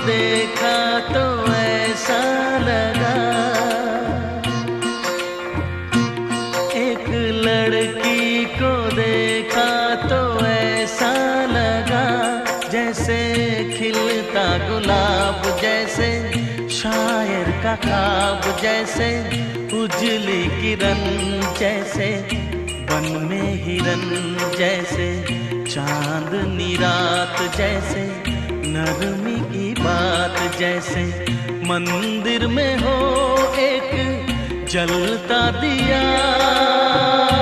देखा तो ऐसा लगा, एक लड़की को देखा तो ऐसा लगा, जैसे खिलता गुलाब, जैसे शायर का ख्वाब, जैसे उजली किरण, जैसे बन में हिरन, जैसे चांदनी रात, जैसे नरमी की बात, जैसे मंदिर में हो एक जलता दिया।